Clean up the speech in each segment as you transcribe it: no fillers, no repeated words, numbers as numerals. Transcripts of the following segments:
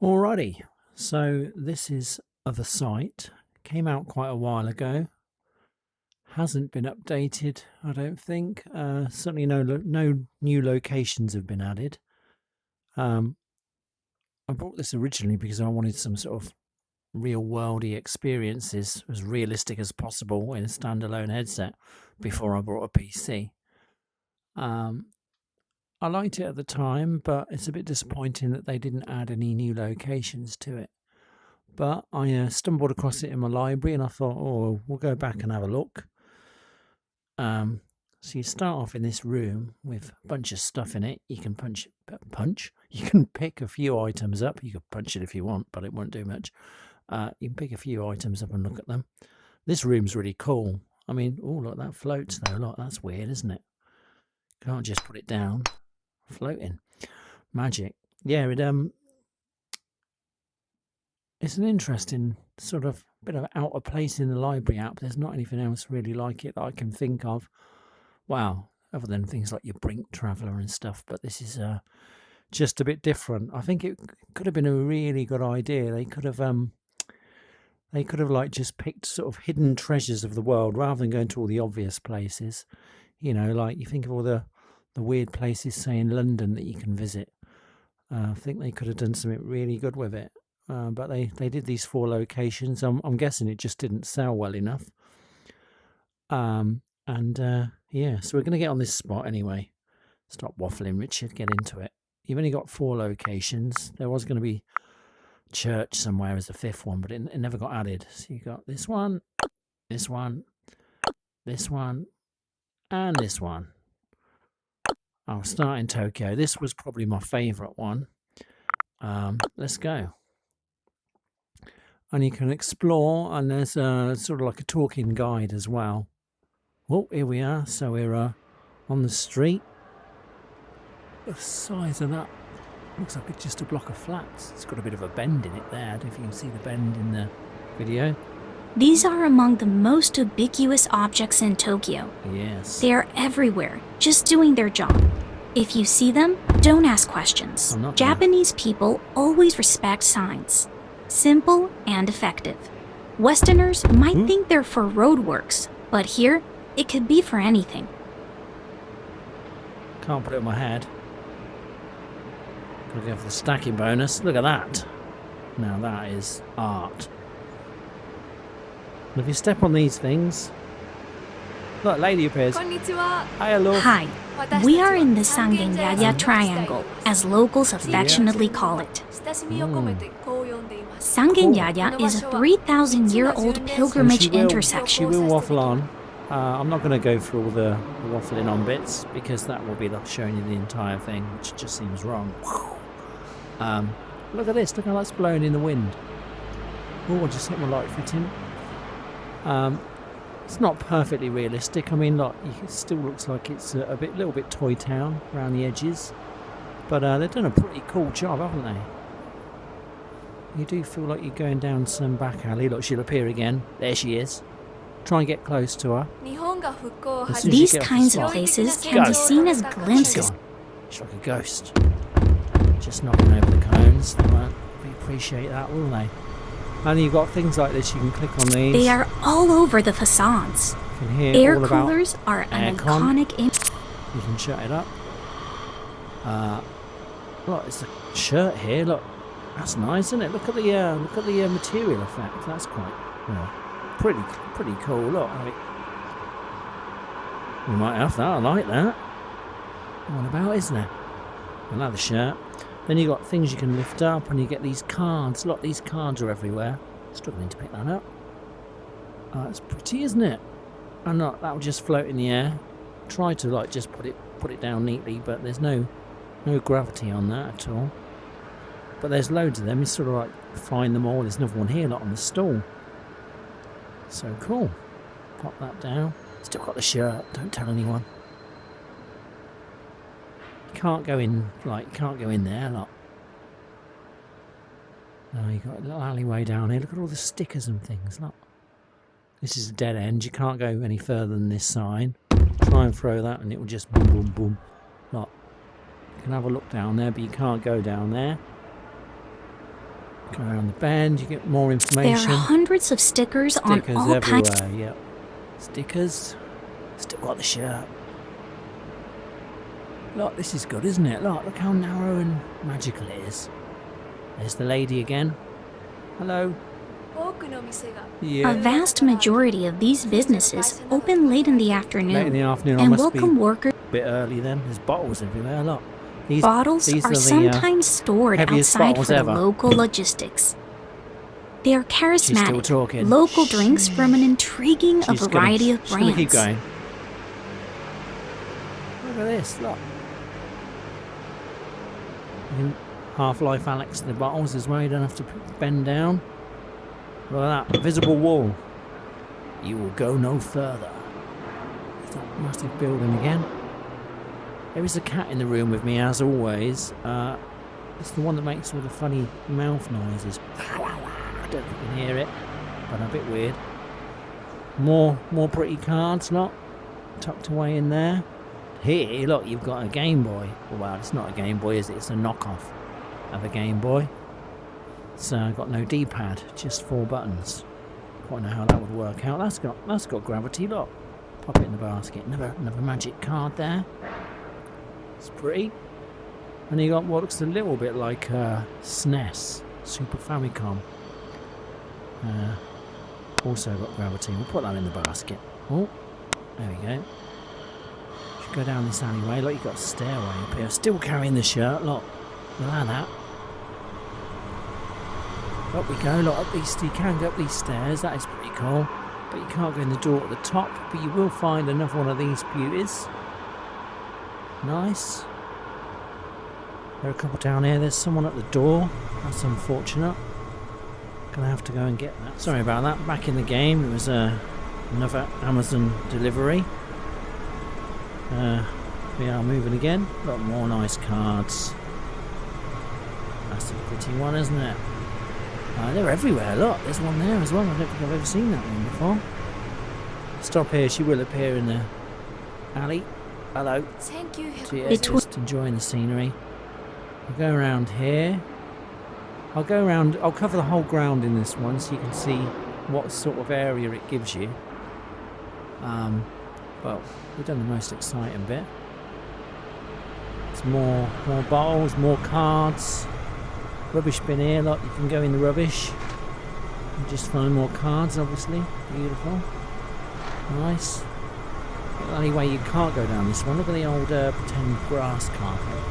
Alrighty, so this is the site. Came out quite a while ago. Hasn't been updated, I don't think. Certainly no new locations have been added. I bought this originally because I wanted some sort of real-worldy experiences as realistic as possible in a standalone headset before I bought a PC. I liked it at the time, but it's a bit disappointing that they didn't add any new locations to it. But I stumbled across it in my library and I thought, oh, we'll go back and have a look. So you start off in this room with a bunch of stuff in it. You can you can pick a few items up. You could punch it if you want, but it won't do much. You can pick a few items up and look at them. This room's really cool. I mean, oh, look, that floats though. Look, that's weird, isn't it? Can't just put it down. Floating. Magic. Yeah, it's an interesting sort of bit of out of place in the library app. There's not anything else really like it that I can think of. Wow, other than things like your Brink Traveller and stuff, but this is just a bit different. I think it could have been a really good idea. They could have like just picked sort of hidden treasures of the world rather than going to all the obvious places. You know, like you think of all the weird places, say in London, that you can visit. I think they could have done something really good with it. But they did these 4 locations. I'm guessing it just didn't sell well enough. Yeah, so we're going to get on this spot anyway. Stop waffling, Richard. Get into it. You've only got 4 locations. There was going to be church somewhere as the 5th one, but it never got added. So you got this one, this one, this one, and this one. I'll start in Tokyo. This was probably my favourite one. Let's go. And you can explore, and there's sort of like a talking guide as well. Oh, here we are. So we're on the street. The size of that looks like it's just a block of flats. It's got a bit of a bend in it there. I don't know if you can see the bend in the video. These are among the most ubiquitous objects in Tokyo. Yes. They are everywhere, just doing their job. If you see them, don't ask questions. Japanese people always respect signs. Simple and effective. Westerners might think they're for roadworks, but here, it could be for anything. Can't put it on my head. Gotta go for the stacking bonus. Look at that. Now that is art. And if you step on these things... Look, lady appears. Hi, hello. Hi. We are in the Sangen-yaya Triangle, as locals affectionately call it. Sangen-yaya is a 3,000-year-old pilgrimage intersection. She will waffle on. I'm not going to go through all the waffling on bits because that will be showing you the entire thing, which just seems wrong. Look at this. Look how that's blowing in the wind. Oh, I just hit my light fitting. It's not perfectly realistic. I mean, look, it still looks like it's a little bit Toy Town around the edges, but they've done a pretty cool job, haven't they? You do feel like you're going down some back alley. Look, she'll appear again. There she is. Try and get close to her. These kinds of places can be seen as glimpses. She's like a ghost. Just knocking over the cones. They won't appreciate that, will they? And you've got things like this. You can click on these. They are all over the facades. You can hear Air all about coolers are an iconic image. You can shut it up. Look, it's a shirt here. Look, that's nice, isn't it? Look at the material effect. That's quite pretty cool. Look, we might have that. I like that. What about, isn't it? Another shirt. Then you got things you can lift up, and you get these cards. Look, these cards are everywhere. Struggling to pick that up. It's pretty, isn't it? And look, that will just float in the air. Try to just put it down neatly, but there's no gravity on that at all. But there's loads of them. You sort of find them all. There's another one here, on the stall. So cool. Pop that down. Still got the shirt. Don't tell anyone. Can't go in there, look. Oh, you got a little alleyway down here. Look at all the stickers and things, look. This is a dead end. You can't go any further than this sign. Try and throw that and it will just boom, boom, boom. Look. You can have a look down there, but you can't go down there. Go around the bend, you get more There information. are hundreds of stickers on Stickers all everywhere, kinds. yep. Stickers. Still got the shirt. Look, this is good, isn't it? Look how narrow and magical it is. There's the lady again. Hello. A vast majority of these businesses open late in the afternoon, Late in the afternoon, I and must be welcome workers. a bit early then. There's bottles everywhere, look. Bottles these are the, sometimes stored heaviest outside bottles for the ever. local logistics. They are She's still charismatic, talking. local drinks from an intriguing variety of She's gonna keep brands. going. Look at this, look. You can Half-Life Alex the bottles as well, you don't have to bend down. Look at that, visible wall. You will go no further. It's that massive building again. There is a cat in the room with me as always. It's the one that makes all the funny mouth noises. I don't think you can hear it, but a bit weird. More pretty cards, look, tucked away in there. Here, look, you've got a Game Boy. Well, it's not a Game Boy, is it? It's a knockoff of a Game Boy. So got no D-pad, just 4 buttons. Quite know how that would work out. That's got gravity. Look, pop it in the basket. Another magic card there. It's pretty. And you got what looks a little bit like SNES, Super Famicom. Also got gravity. We'll put that in the basket. Oh, there we go. Should go down this alleyway. Look, you've got a stairway up here. Still carrying the shirt. Look, you'll have that. Up we go. Look, up these. You can go up these stairs. That is pretty cool. But you can't go in the door at the top. But you will find another one of these beauties. Nice. There are a couple down here. There's someone at the door. That's unfortunate. Gonna have to go and get that. Sorry about that. Back in the game, it was another Amazon delivery. We are moving again. Got more nice cards. That's a pretty one, isn't it? They're everywhere. Look, there's one there as well. I don't think I've ever seen that one before. Stop here. She will appear in the alley. Hello. Thank you. Cheers. Just enjoying the scenery. I'll go around here. I'll cover the whole ground in this one so you can see what sort of area it gives you. Well, we've done the most exciting bit. It's more bottles, more cards. Rubbish bin here, look, you can go in the rubbish. You just find more cards, obviously. Beautiful. Nice. The only way you can't go down this one. Look at the old pretend grass carpet.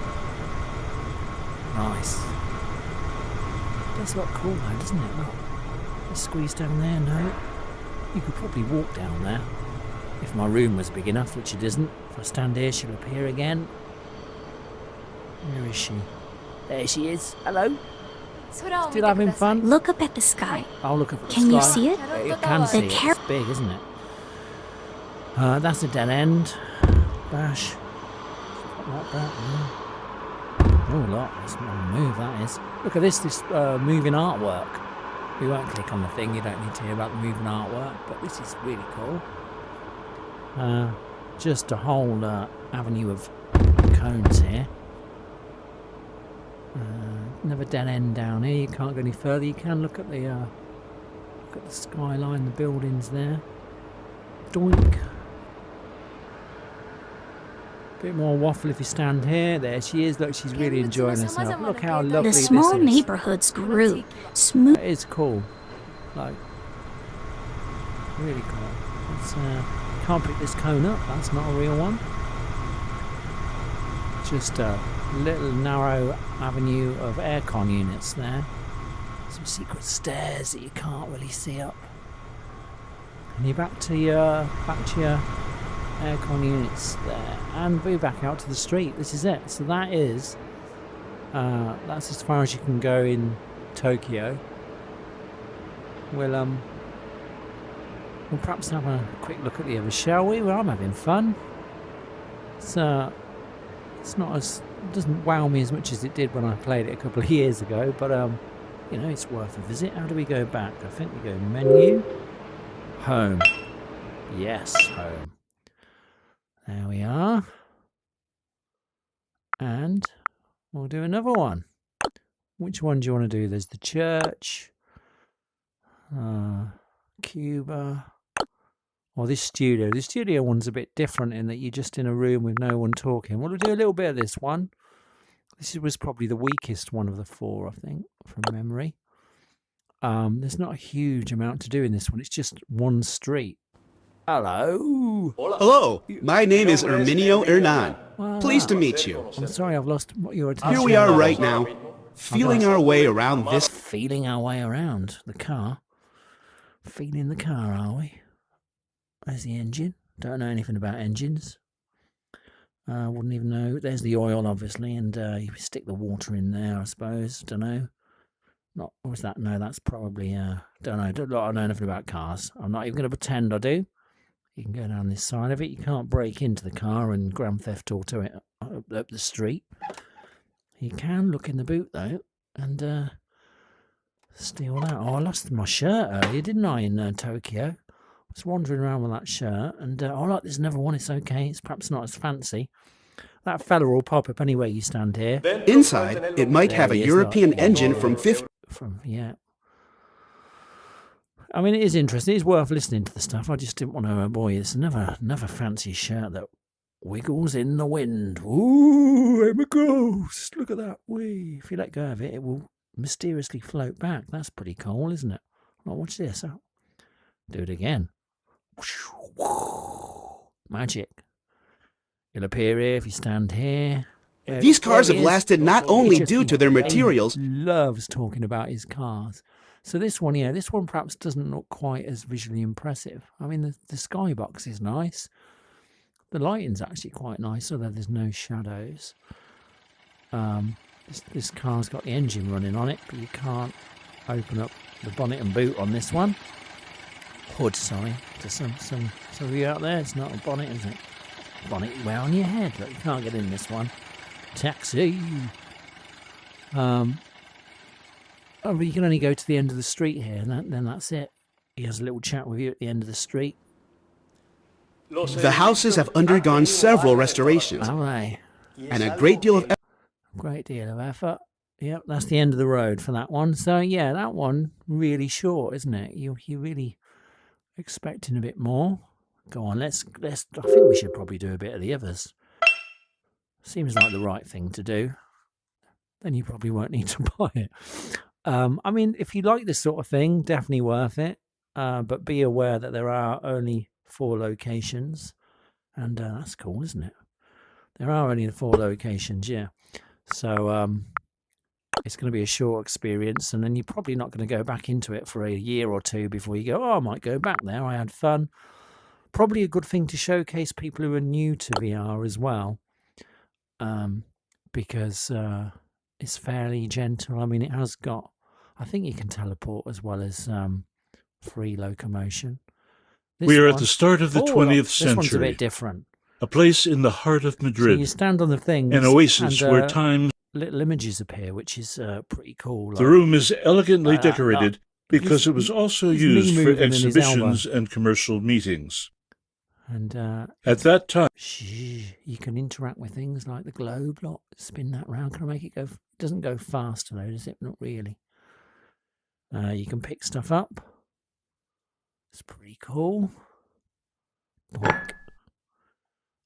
Nice. Does look cool though, doesn't it? Look. Let's squeeze down there. No. You could probably walk down there. If my room was big enough, which it isn't. If I stand here, she'll appear again. Where is she? There she is. Hello. Still having fun? Look up at the sky. I'll look up at the Can sky. you see it? You can see it. It's big, isn't it? That's a dead end. Bash. Like that. Oh, look. That's a move, that is. Look at this moving artwork. We won't click on the thing. You don't need to hear about the moving artwork. But this is really cool. Just a whole avenue of cones here. Another dead end down here. You can't go any further. You can look at the skyline, the buildings there. Doink. Bit more waffle if you stand here. There she is. Look, she's really enjoying herself. Look how lovely The this small is. neighborhoods grew smooth. It is cool. Like, really cool. It's, can't pick this cone up. That's not a real one. Just a little narrow avenue of aircon units there. Some secret stairs that you can't really see up. And you're back to your aircon units there, and be back out to the street. This is it. So that is that's as far as you can go in Tokyo. We'll perhaps have a quick look at the others, shall we? Well, I'm having fun. It's not as, it doesn't wow me as much as it did when I played it a couple of years ago, but you know, it's worth a visit. How do we go back? I think we go menu, home. Yes, home. There we are. And we'll do another one. Which one do you want to do? There's the church, Cuba, or this studio. The studio one's a bit different in that you're just in a room with no one talking. We'll do a little bit of this one. This was probably the weakest one of the 4, I think, from memory. There's not a huge amount to do in this one. It's just one street. Hello. Hello, my name is Herminio Hernan. Pleased to meet you. I'm sorry, I've lost your attention. Here we are right now, feeling our way around this. Feeling our way around the car. Feeling the car, are we? There's the engine. Don't know anything about engines. Wouldn't even know. There's the oil, obviously, and you stick the water in there, I suppose. Don't know. Not, or is that? No, that's probably. Don't know. I don't know anything about cars. I'm not even going to pretend I do. You can go down this side of it. You can't break into the car and Grand Theft Auto it up the street. You can look in the boot though and steal that. Oh, I lost my shirt earlier, didn't I, in Tokyo? I was wandering around with that shirt, and oh, look, there's another one. It's okay. It's perhaps not as fancy. That fella will pop up anywhere you stand here. Inside, it might have a European engine from 50. Yeah. I mean, it is interesting. It's worth listening to the stuff. I just didn't want to boy. It's another fancy shirt that wiggles in the wind. Ooh, I'm a ghost. Look at that. Wee. If you let go of it, it will mysteriously float back. That's pretty cool, isn't it? Well, watch this. Oh. Do it again. Magic. It'll appear here if you stand here. These cars have lasted not only due to their materials. He loves talking about his cars. So this one, yeah, this one perhaps doesn't look quite as visually impressive. I mean, the skybox is nice. The lighting's actually quite nice, although there's no shadows. This car's got the engine running on it, but you can't open up the bonnet and boot on this one. Hood, sorry. To some of you out there, it's not a bonnet, is it? Bonnet you wear on your head, but you can't get in this one. Taxi. Oh, but you can only go to the end of the street here, and then that's it. He has a little chat with you at the end of the street. The houses have undergone several restorations. Have they? And a great deal of effort. Yep, that's the end of the road for that one. So yeah, that one really short, isn't it? You're really expecting a bit more. Go on, let's. I think we should probably do a bit of the others. Seems like the right thing to do. Then you probably won't need to buy it. I mean, if you like this sort of thing, definitely worth it. But be aware that there are only 4 locations. And that's cool, isn't it? There are only 4 locations, yeah. So it's going to be a short experience. And then you're probably not going to go back into it for a year or 2 before you go, oh, I might go back there. I had fun. Probably a good thing to showcase people who are new to VR as well. Because it's fairly gentle. I mean, it has got, I think you can teleport as well as free locomotion. We are at the start of the 20th century. This one's a bit different. A place in the heart of Madrid. So you stand on the thing. An oasis where time. Little images appear, which is pretty cool. The room is elegantly decorated because it was also used for exhibitions and commercial meetings. And at that time, you can interact with things like the globe. Lot, spin that round. Can I make it go? It doesn't go faster though, does it? Not really. You can pick stuff up. It's pretty cool.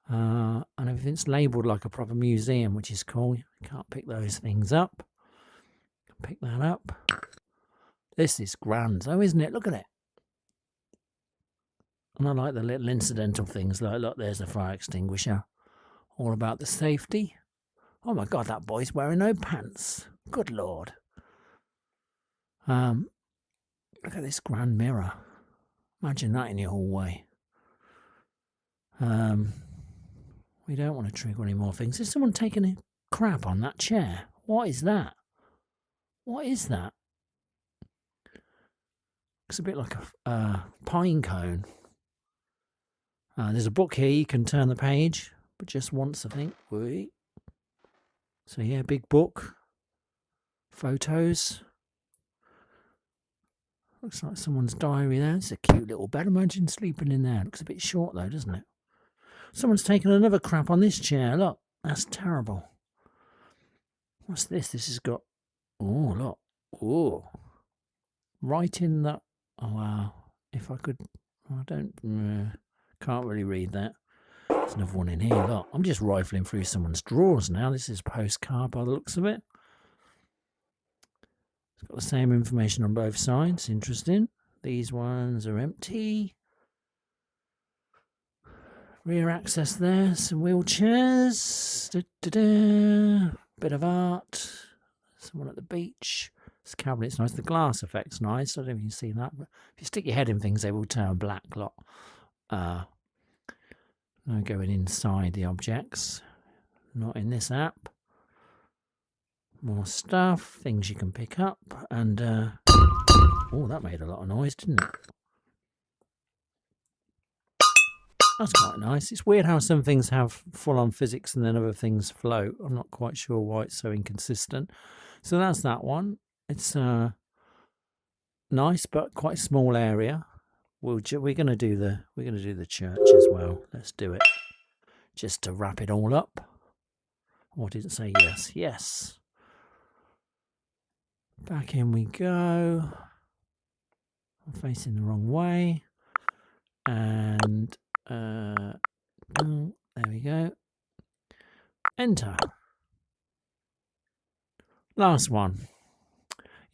And everything's labelled like a proper museum, which is cool. You can't pick those things up. Pick that up. This is grand, though, isn't it? Look at it. And I like the little incidental things, like, look, there's a fire extinguisher. All about the safety. Oh my God, that boy's wearing no pants. Good Lord. Look at this grand mirror. Imagine that in your hallway. We don't want to trigger any more things. Is someone taking a crap on that chair? What is that? What is that? Looks a bit like a pine cone. There's a book here. You can turn the page, but just once, I think. So yeah, big book. Photos. Looks like someone's diary there. It's a cute little bed. Imagine sleeping in there. Looks a bit short though, doesn't it? Someone's taken another crap on this chair. Look, that's terrible. What's this? This has got Oh, look. Oh. Right in that. Oh, wow. If I could. I can't really read that. There's another one in here. Look, I'm just rifling through someone's drawers now. This is a postcard by the looks of it. It's got the same information on both sides. Interesting. These ones are empty. Rear access there. Some wheelchairs. Bit of art. Someone at the beach. This cabinet's nice. The glass effect's nice. I don't know if you can see that. But if you stick your head in things, they will turn black. Lot. No going inside the objects. Not in this app. More stuff. Things you can pick up. And, oh, that made a lot of noise, didn't it? That's quite nice. It's weird how some things have full-on physics and then other things float. I'm not quite sure why it's so inconsistent. So that's that one. It's nice, but quite a small area. We're going to do the church as well. Let's do it, just to wrap it all up. Or did it say yes? Yes. Back in we go. I'm facing the wrong way, and there we go. Enter. Last one.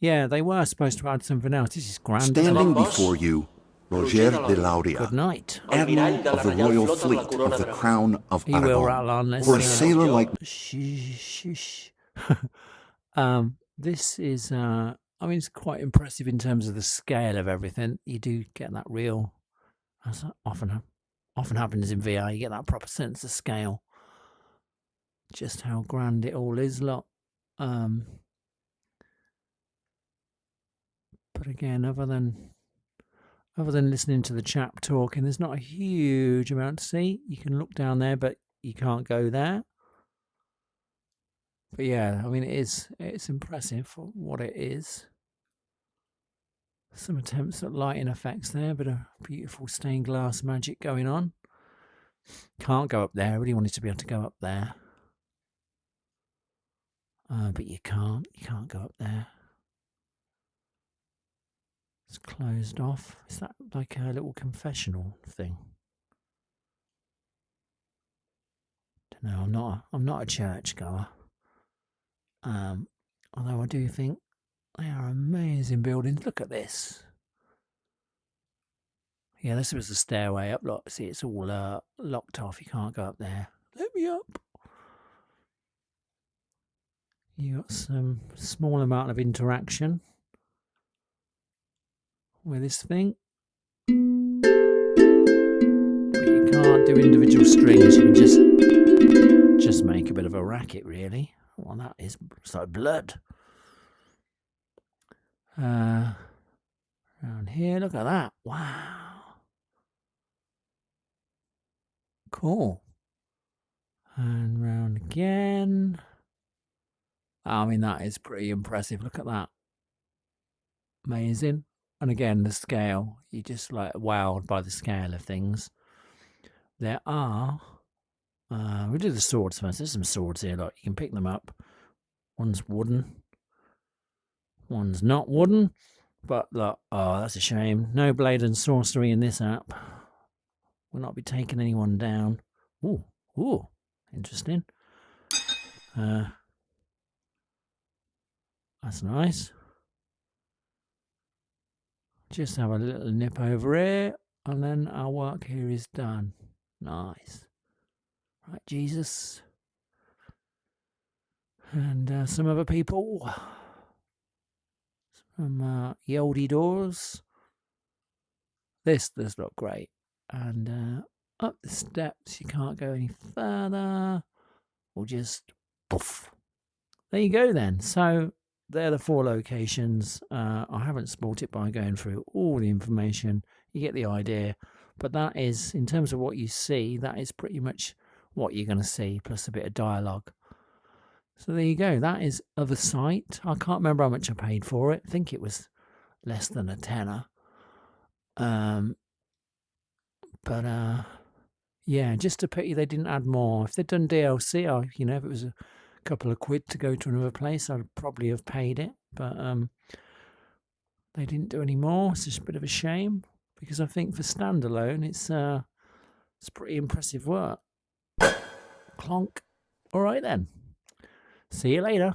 Yeah, they were supposed to add something else. This is grand. Standing before you, Roger de Lauria, Good night. Admiral of the Royal Fleet of the Crown of You will rattle Aragon. on. For a sailor like... Shh. This is, I mean, it's quite impressive in terms of the scale of everything. You do get that real, as often happens in VR, you get that proper sense of scale. Just how grand it all is, lot. But again, other than listening to the chap talking, there's not a huge amount to see. You can look down there, but you can't go there. But yeah, I mean, it's impressive for what it is. Some attempts at lighting effects there, but a beautiful stained glass magic going on. Can't go up there. I really wanted to be able to go up there. But you can't. You can't go up there. It's closed off. Is that like a little confessional thing? Don't know. I'm not a churchgoer. Although I do think they are amazing buildings. Look at this. Yeah, this was the stairway up. Look, see, it's all locked off. You can't go up there. Let me up. You got some small amount of interaction with this thing. But you can't do individual strings. You can just make a bit of a racket, really. Well, that is, it's like blood. Around here, look at that. Wow. Cool. And round again. I mean, that is pretty impressive. Look at that. Amazing. And again, the scale. You're just like wowed by the scale of things. There are... we do the swords first. There's some swords here. Like, you can pick them up. One's wooden. One's not wooden. But look, oh, that's a shame. No blade and sorcery in this app. Will not be taking anyone down. Ooh, interesting. That's nice. Just have a little nip over here, and then our work here is done. Nice. Right, Jesus. And some other people. Some Yoldy doors. This does look great. And up the steps, you can't go any further. Or just poof. There you go then. So they're the 4 locations. I haven't spoilt it by going through all the information. You get the idea. But that is, in terms of what you see, that is pretty much what you're going to see, plus a bit of dialogue. So there you go. That is Other Sight. I can't remember how much I paid for it. I think it was less than a tenner. But yeah, just a pity they didn't add more. If they'd done DLC, if it was a couple of quid to go to another place, I'd probably have paid it. But they didn't do any more. It's just a bit of a shame, because I think for standalone, it's pretty impressive work. Clonk. All right then. See you later.